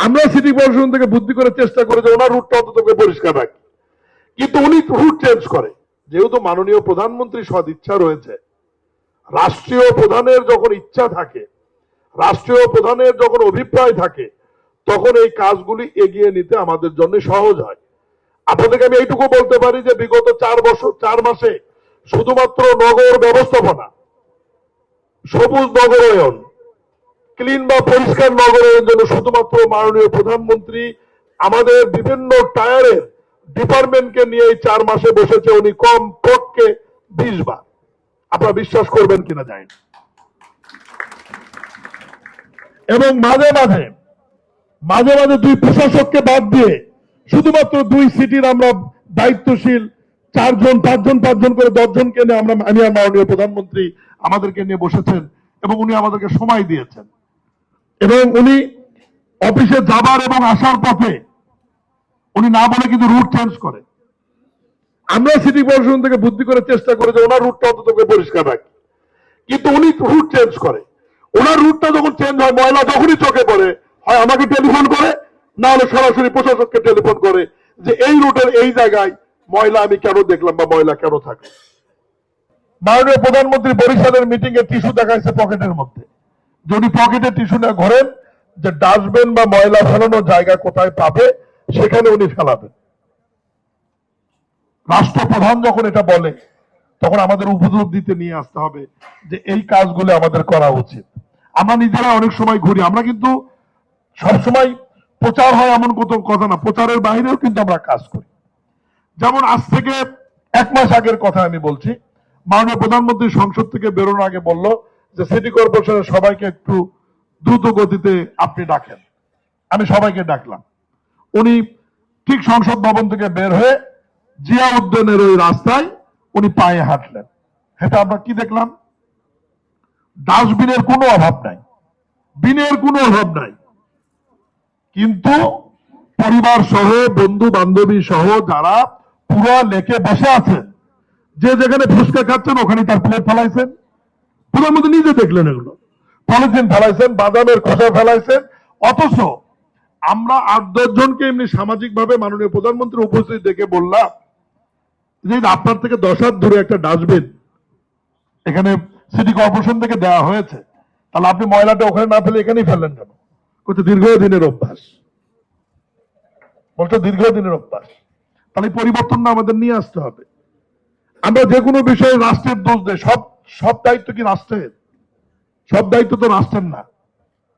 আমরা city corporation থেকে বুদ্ধি করে চেষ্টা করে যে ওনার রুটটা অন্তত পরিষ্কার রাখি, কিন্তু উনি রুট চেঞ্জ করে। যেহেতু মাননীয় প্রধানমন্ত্রী সদ ইচ্ছা রয়েছে, রাষ্ট্রীয় প্রধানের যখন ইচ্ছা থাকে, রাষ্ট্রীয় প্রধানের যখন অভিপ্রায় থাকে, তখন এই কাজগুলি এগিয়ে নিতে আমাদের জন্য সহজ হয়। আপনাদেরকে আমি এইটুকু বলতে পারি যে বিগত 4 মাসে শুধুমাত্র নগর ব্যবস্থাপনা, সবুজ নগরায়ন, ক্লিন বা পরিষ্কার নগরায়নের জন্য শুধুমাত্র মাননীয় প্রধানমন্ত্রী আমাদের বিভিন্ন টায়ারের ডিপার্টমেন্টকে নিয়ে এই 4 মাসে বসেছে উনি কম পক্ষে 20 বার। আপনারা বিশ্বাস করবেন কিনা জানি না। এবং মাঝে মাঝে 2 প্রশাসককে বাদ দিয়ে শুধুমাত্র 2 সিটির আমরা দায়িত্বশীল 4 জন 5 জন করে 10 জনকে নিয়ে আমি আর মাননীয় প্রধানমন্ত্রী আমাদেরকে নিয়ে বসেছেন এবং উনি আমাদেরকে সময় দিয়েছেন। এবং উনি অফিসে যাবার এবং আসার পথে উনি না বলে কিন্তু রুট চেঞ্জ করে। আমরা সিটি কর্পোরেশন থেকে বুদ্ধি করে চেষ্টা করে যে ওনার রুটটা অন্তত পরিষ্কার রাখি, কিন্তু উনি রুট চেঞ্জ করে। ওনার রুটটা যখন চেঞ্জ হয়, ময়লা যখনই চোখে পড়ে, হয় আমাকে টেলিফোন করে, না হলে সরাসরি প্রশাসককে টেলিফোন করে যে এই রুটের এই জায়গায় ময়লা আমি কেন দেখলাম বা ময়লা কেন থাকে। মাননীয় প্রধানমন্ত্রী বরিশালের মিটিং এ টিস্যু দেখাইছে পকেটের মধ্যে, যদি পকেটে টিস্যু না ঘোরেন যে ডাস্টবিন বা ময়লা ফেলানোর জায়গা কোথায় পাবে সেখানে উনি ফেলাবেন। রাষ্ট্রপ্রধান যখন এটা বলে তখন আমাদের উপলব্ধিতে নিয়ে আসতে হবে যে এই কাজগুলো আমাদের করা উচিত। আমরা নিজেরা অনেক সময় ঘুরি, আমরা কিন্তু সবসময় প্রচার হয় এমন কথা না, প্রচারের বাইরেও কিন্তু আমরা কাজ করি। যেমন আজ থেকে 1 মাস আগের কথা আমি বলছি, মাননীয় প্রধানমন্ত্রী সংসদ থেকে বেরোনোর আগে বলল যে সিটি কর্পোরেশনের সবাইকে একটু দ্রুত গতিতে আপনি ডাকেন। আমি সবাইকে ডাকলাম। উনি ঠিক সংসদ ভবন থেকে বের হয়ে জিয়া উদ্যানের ওই রাস্তায় উনি পায়ে হাঁটলেন। এটা আমরা কি দেখলাম? ডাস্টবিনের কোনো অভাব নাই, বিনের কোনো অভাব নাই, কিন্তু পরিবার সহ বন্ধু বান্ধবী সহ যারা পুরো লেকে বসে আছেন, যে যেখানে ফুচকা খাচ্ছেন ওখানে তার প্লেট ফেলাইছেন। প্রধানমন্ত্রী নিজে দেখলেন এগুলো, পলিথিন ফেলাইছেন, বাদামের খোসা ফেলাইছেন। অথচ আমরা 8-10 জনকে এমনি সামাজিক ভাবে মাননীয় প্রধানমন্ত্রী উপস্থিত দেখে বললাম যে আপনার থেকে 10 হাত দূরে একটা ডাস্টবিন এখানে সিটি কর্পোরেশন থেকে দেওয়া হয়েছে, তাহলে আপনি ময়লাটা ওখানে না ফেলে এখানেই ফেললেন কেন? বলছে দীর্ঘদিনের অভ্যাস। দীর্ঘদিনের অভ্যাস। তাহলে পরিবর্তনটা আমাদের নিয়ে আসতে হবে। আমরা যে কোনো বিষয়ে রাষ্ট্রের দোষ দেয়, সব দায়িত্ব কি রাষ্ট্রের? সব দায়িত্ব তো রাষ্ট্রের না।